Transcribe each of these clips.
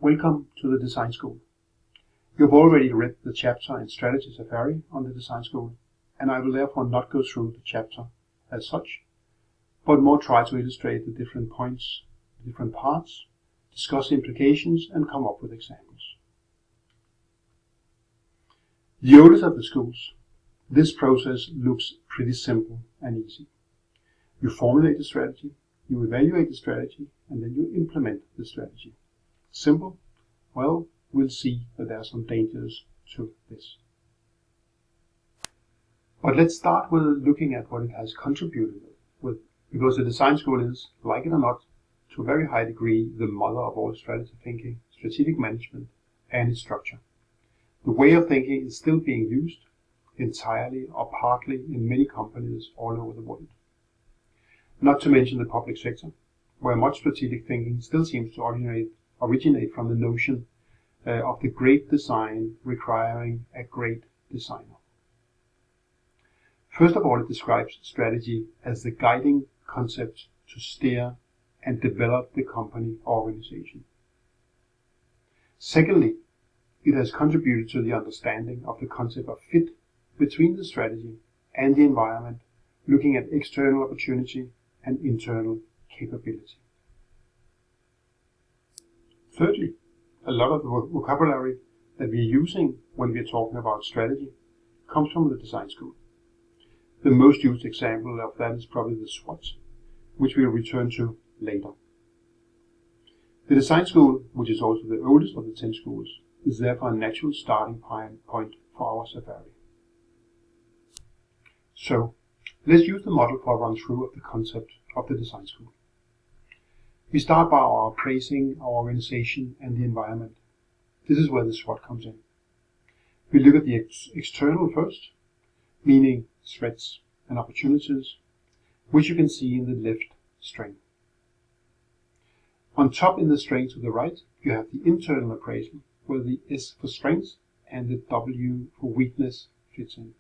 Welcome to the Design School. You've already read the chapter in Strategy Safari on the Design School, and I will therefore not go through the chapter as such, but more try to illustrate the different points, the different parts, discuss implications, and come up with examples. The oldest of the schools, this process looks pretty simple and easy. You formulate the strategy, you evaluate the strategy, and then you implement the strategy. Simple? Well, we'll see that there are some dangers to this. But let's start with looking at what it has contributed with, because the Design School is, like it or not, to a very high degree, the mother of all strategy thinking, strategic management, and its structure. The way of thinking is still being used entirely or partly in many companies all over the world. Not to mention the public sector, where much strategic thinking still seems to originate from the notion of the great design requiring a great designer. First of all, it describes strategy as the guiding concept to steer and develop the company or organization. Secondly, it has contributed to the understanding of the concept of fit between the strategy and the environment, looking at external opportunity and internal capability. Thirdly, a lot of the vocabulary that we are using when we are talking about strategy comes from the Design School. The most used example of that is probably the SWOT, which we'll return to later. The Design School, which is also the oldest of the 10 schools, is therefore a natural starting point for our safari. So, let's use the model for a run-through of the concept of the Design School. We start by our appraising our organization and the environment. This is where the SWOT comes in. We look at the external first, meaning threats and opportunities, which you can see in the left string. On top in the string to the right, you have the internal appraisal, where the S for strength and the W for weakness fits in.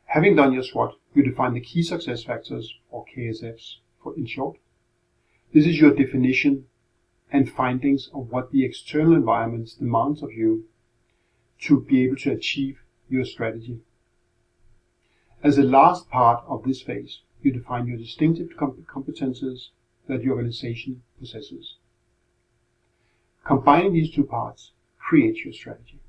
Having done your SWOT, you define the key success factors, or KSFs in short. This is your definition and findings of what the external environment demands of you to be able to achieve your strategy. As a last part of this phase, you define your distinctive competences that your organization possesses. Combining these two parts creates your strategy.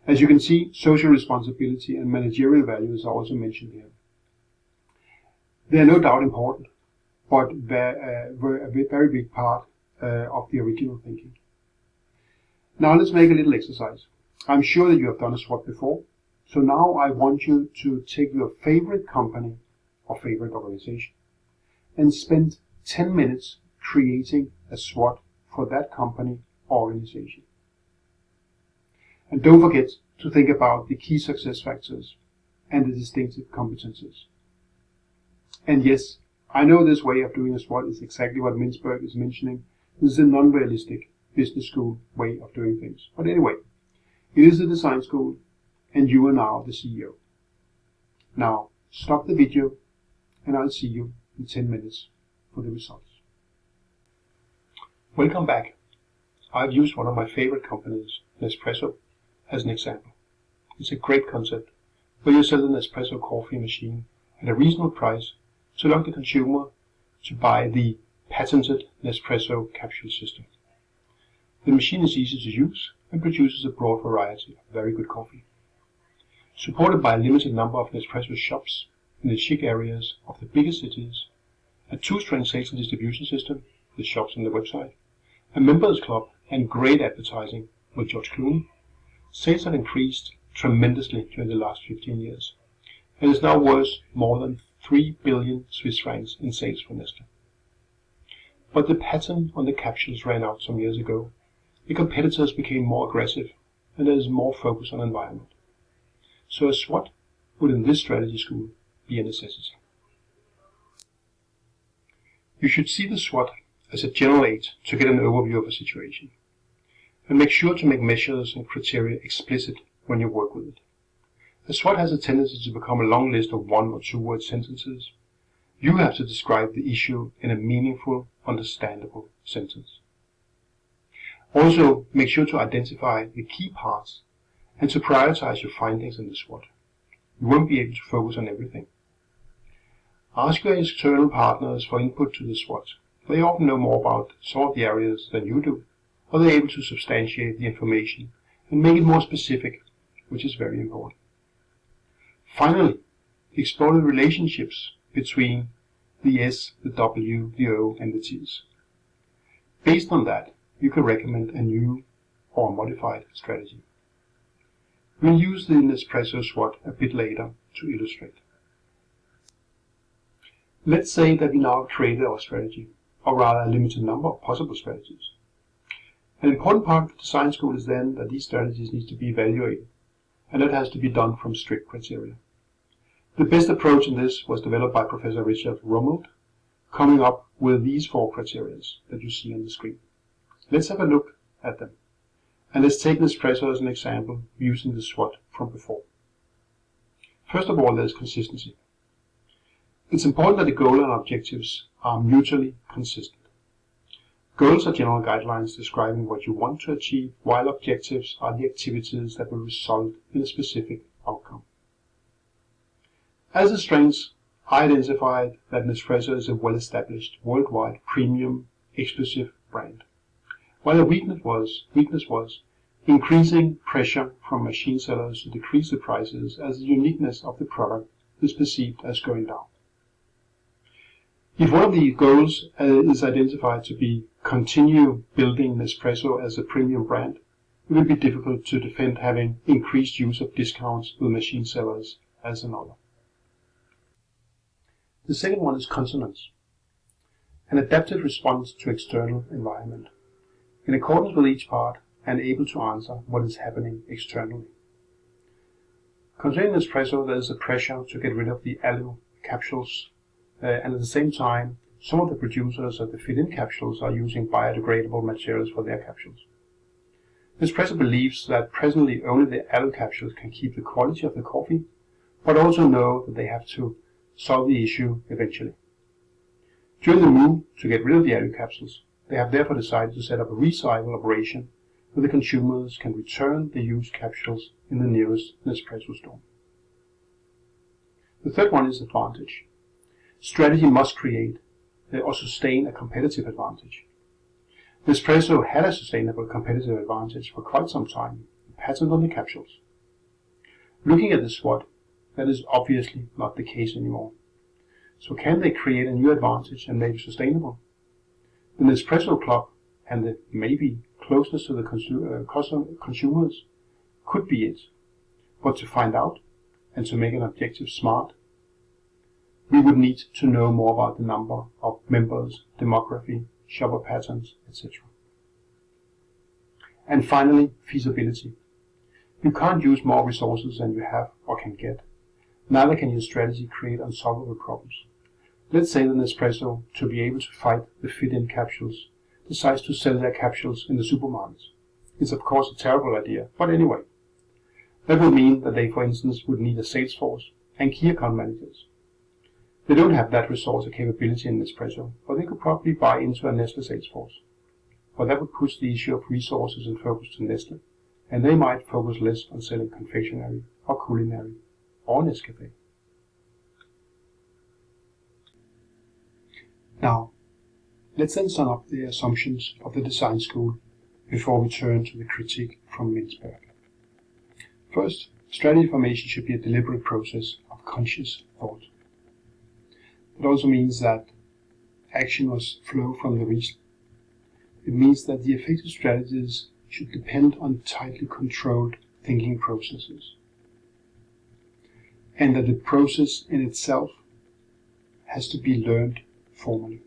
As you can see, social responsibility and managerial values are also mentioned here. They are no doubt important, but were a very big part of the original thinking. Now let's make a little exercise. I'm sure that you have done a SWOT before, so now I want you to take your favorite company or favorite organization and spend 10 minutes creating a SWOT for that company or organization. And don't forget to think about the key success factors and the distinctive competences. And yes, I know this way of doing a SWOT is exactly what Mintzberg is mentioning. This is a non-realistic business school way of doing things. But anyway, it is a design school, and you are now the CEO. Now, stop the video, and I'll see you in 10 minutes for the results. Welcome back. I've used one of my favorite companies, Nespresso, as an example. It's a great concept, where you sell an Nespresso coffee machine at a reasonable price to allow the consumer to buy the patented Nespresso capsule system. The machine is easy to use and produces a broad variety of very good coffee. Supported by a limited number of Nespresso shops in the chic areas of the biggest cities, a two-string sales and distribution system, the shops and the website, a members club, and great advertising with George Clooney, sales have increased tremendously during the last 15 years, and is now worth more than 3 billion Swiss francs in sales for Nestle. But the patent on the capsules ran out some years ago. The competitors became more aggressive, and there is more focus on environment. So a SWOT would in this strategy school be a necessity. You should see the SWOT as a general aid to get an overview of a situation. And make sure to make measures and criteria explicit when you work with it. A SWOT has a tendency to become a long list of 1 or 2 word sentences. You have to describe the issue in a meaningful, understandable sentence. Also, make sure to identify the key parts and to prioritize your findings in the SWOT. You won't be able to focus on everything. Ask your external partners for input to the SWOT. They often know more about some of the areas than you do, or they're able to substantiate the information and make it more specific, which is very important. Finally, explore the relationships between the S, the W, the O, and the T's. Based on that, you can recommend a new or modified strategy. We'll use the Nespresso SWOT a bit later to illustrate. Let's say that we now have created our strategy, or rather a limited number of possible strategies. An important part of the design school is then that these strategies need to be evaluated, and that has to be done from strict criteria. The best approach in this was developed by Professor Richard Rummelt, coming up with these 4 criteria that you see on the screen. Let's have a look at them. And let's take Nespresso as an example using the SWOT from before. First of all, there's consistency. It's important that the goal and objectives are mutually consistent. Goals are general guidelines describing what you want to achieve, while objectives are the activities that will result in a specific outcome. As a strength, I identified that Nespresso is a well-established, worldwide, premium, exclusive brand. While a weakness was increasing pressure from machine sellers to decrease the prices as the uniqueness of the product is perceived as going down. If one of the goals is identified to be continue building Nespresso as a premium brand, it will be difficult to defend having increased use of discounts with machine sellers as another. The second one is consonance, an adaptive response to external environment, in accordance with each part and able to answer what is happening externally. Concerning Nespresso, there is a pressure to get rid of the alu capsules, and at the same time, some of the producers of the fit-in capsules are using biodegradable materials for their capsules. Nespresso believes that presently only the alu capsules can keep the quality of the coffee, but also know that they have to solve the issue eventually. During the move to get rid of the alu capsules, they have therefore decided to set up a recycle operation where the consumers can return the used capsules in the nearest Nespresso store. The third one is advantage. Strategy must create or sustain a competitive advantage. Nespresso had a sustainable competitive advantage for quite some time, a patent on the capsules. Looking at the SWOT, that is obviously not the case anymore. So can they create a new advantage and make it sustainable? The Nespresso Club and the maybe closeness to the consumers could be it. But to find out and to make an objective smart, we would need to know more about the number of members, demography, shopper patterns, etc. And finally, feasibility. You can't use more resources than you have or can get. Neither can your strategy create unsolvable problems. Let's say that Nespresso, to be able to fight the fit-in capsules, decides to sell their capsules in the supermarkets. It's of course a terrible idea, but anyway. That would mean that they, for instance, would need a sales force and key account managers. They don't have that resource or capability in Nespresso, but they could probably buy into a Nestle sales force. But that would push the issue of resources and focus to Nestle, and they might focus less on selling confectionery or culinary or Nescafe. Now, let's then sum up the assumptions of the design school before we turn to the critique from Mintzberg. First, strategy formation should be a deliberate process of conscious thought. It also means that action must flow from the reason. It means that the effective strategies should depend on tightly controlled thinking processes, and that the process in itself has to be learned formally.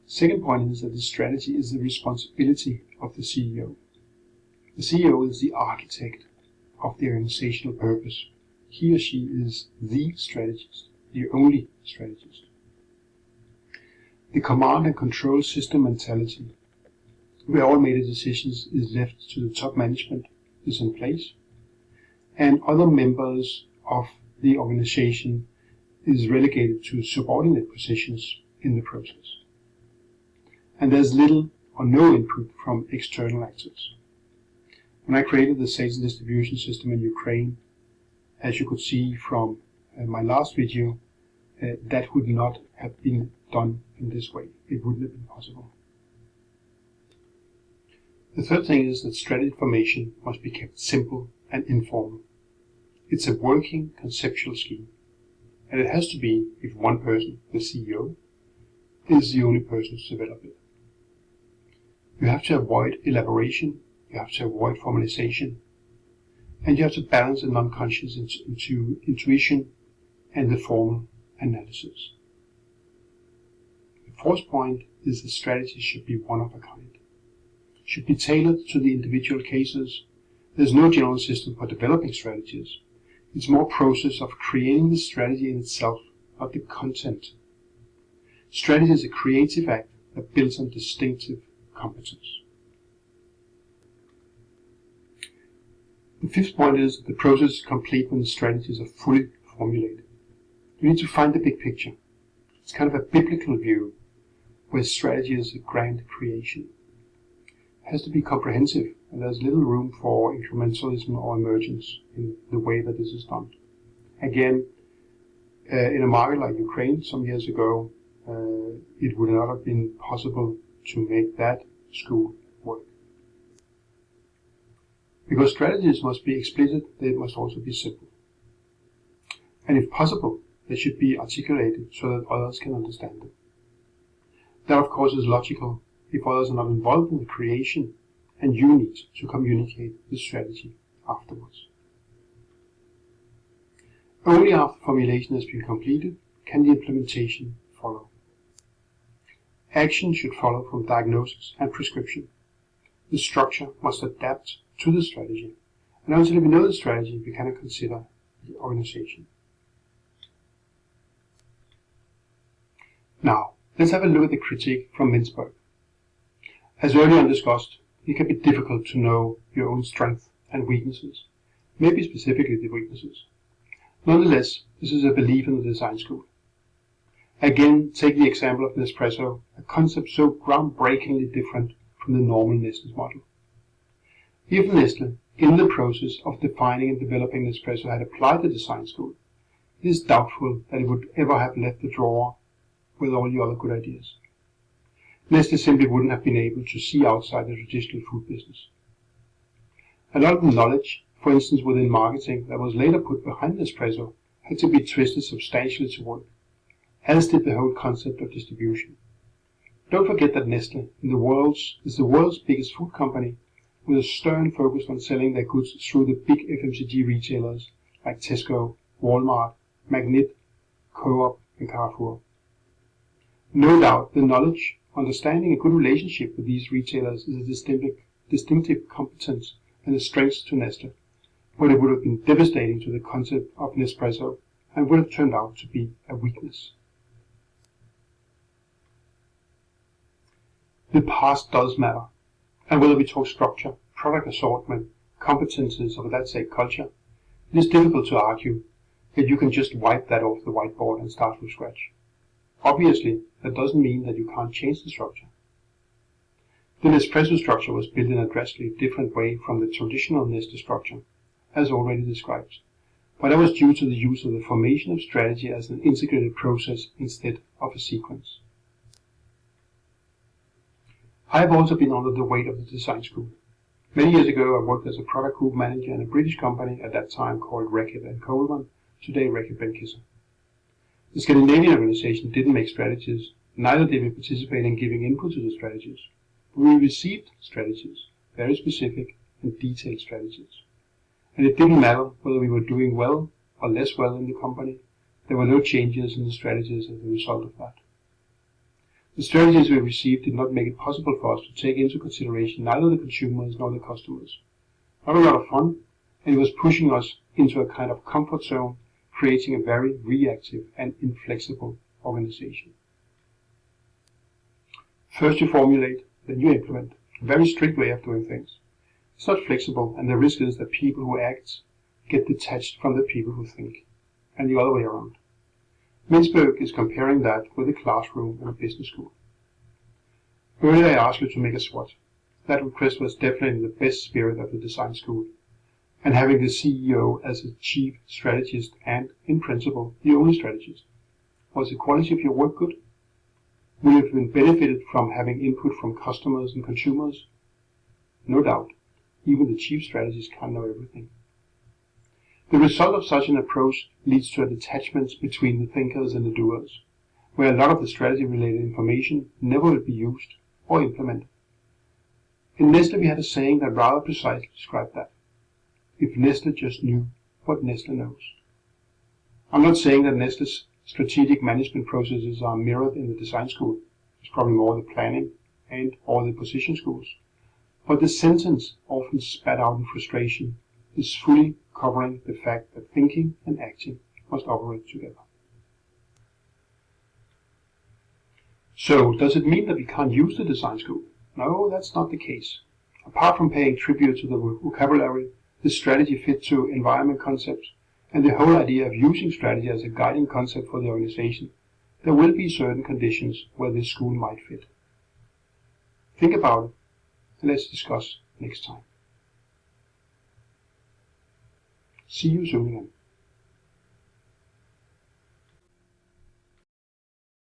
Second point is that the strategy is the responsibility of the CEO. The CEO is the architect of the organizational purpose. He or she is the strategist, the only strategist. The command and control system mentality, where all major decisions is left to the top management, is in place, and other members of the organization is relegated to subordinate positions in the process. and there's little or no input from external actors. When I created the sales and distribution system in Ukraine, as you could see from my last video, that would not have been done in this way. It wouldn't have been possible. The third thing is that strategy formation must be kept simple and informal. It's a working conceptual scheme, and it has to be if one person, the CEO, is the only person to develop it. You have to avoid elaboration, you have to avoid formalization, and you have to balance the non-conscious into intuition and the formal analysis. The fourth point is that strategy should be one of a kind. It should be tailored to the individual cases. There's no general system for developing strategies. It's more a process of creating the strategy in itself, not the content. Strategy is a creative act that builds on distinctive competence. The fifth point is that the process is complete when the strategies are fully formulated. You need to find the big picture. It's kind of a biblical view where strategy is a grand creation. It has to be comprehensive, and there's little room for incrementalism or emergence in the way that this is done. Again, in a market like Ukraine some years ago, it would not have been possible to make that school work. Because strategies must be explicit, they must also be simple. And if possible, they should be articulated so that others can understand them. That, of course, is logical if others are not involved in the creation, and you need to communicate the strategy afterwards. Only after formulation has been completed can the implementation follow. Action should follow from diagnosis and prescription. The structure must adapt to the strategy, and until we know the strategy, we cannot consider the organization. Now, let's have a look at the critique from Mintzberg. As earlier discussed, it can be difficult to know your own strengths and weaknesses, maybe specifically the weaknesses. Nonetheless, this is a belief in the design school. Again, take the example of Nespresso, a concept so groundbreakingly different from the normal Nestle model. If Nestle, in the process of defining and developing Nespresso, had applied the design school, it is doubtful that it would ever have left the drawer with all the other good ideas. Nestle simply wouldn't have been able to see outside the traditional food business. A lot of the knowledge, for instance within marketing, that was later put behind Nespresso had to be twisted substantially to work, as did the whole concept of distribution. Don't forget that Nestle is the world's biggest food company, with a stern focus on selling their goods through the big FMCG retailers like Tesco, Walmart, Magnet, Co-op and Carrefour. No doubt the knowledge, understanding and good relationship with these retailers is a distinctive competence and a strength to Nestle, but it would have been devastating to the concept of Nespresso and would have turned out to be a weakness. The past does matter, and whether we talk structure, product assortment, competences, or let's say culture, it is difficult to argue that you can just wipe that off the whiteboard and start from scratch. Obviously, that doesn't mean that you can't change the structure. The Nespresso structure was built in a drastically different way from the traditional Nestle structure, as already described, but that was due to the use of the formation of strategy as an integrated process instead of a sequence. I have also been under the weight of the design school. Many years ago, I worked as a product group manager in a British company at that time called Reckitt & Coleman, today Reckitt Benckiser. The Scandinavian organization didn't make strategies, neither did we participate in giving input to the strategies. We received strategies, very specific and detailed strategies. And it didn't matter whether we were doing well or less well in the company, there were no changes in the strategies as a result of that. The strategies we received did not make it possible for us to take into consideration neither the consumers nor the customers. Not a lot of fun, and it was pushing us into a kind of comfort zone, creating a very reactive and inflexible organization. First you formulate, then you implement. A very strict way of doing things. It's not flexible, and the risk is that people who act get detached from the people who think, and the other way around. Mintzberg is comparing that with a classroom in a business school. Earlier I asked you to make a SWOT. That request was definitely in the best spirit of the design school, and having the CEO as a chief strategist and, in principle, the only strategist. Was the quality of your work good? Would you have been benefited from having input from customers and consumers? No doubt. Even the chief strategist can't know everything. The result of such an approach leads to a detachment between the thinkers and the doers, where a lot of the strategy-related information never will be used or implemented. In Nestle we had a saying that rather precisely described that. If Nestle just knew what Nestle knows. I'm not saying that Nestle's strategic management processes are mirrored in the design school. It's probably more the planning and or the position schools. But the sentence, often spat out in frustration, is fully covering the fact that thinking and acting must operate together. So, does it mean that we can't use the design school? No, that's not the case. Apart from paying tribute to the vocabulary, the strategy fit to environment concepts, and the whole idea of using strategy as a guiding concept for the organization, there will be certain conditions where this school might fit. Think about it, and let's discuss next time. See you soon again.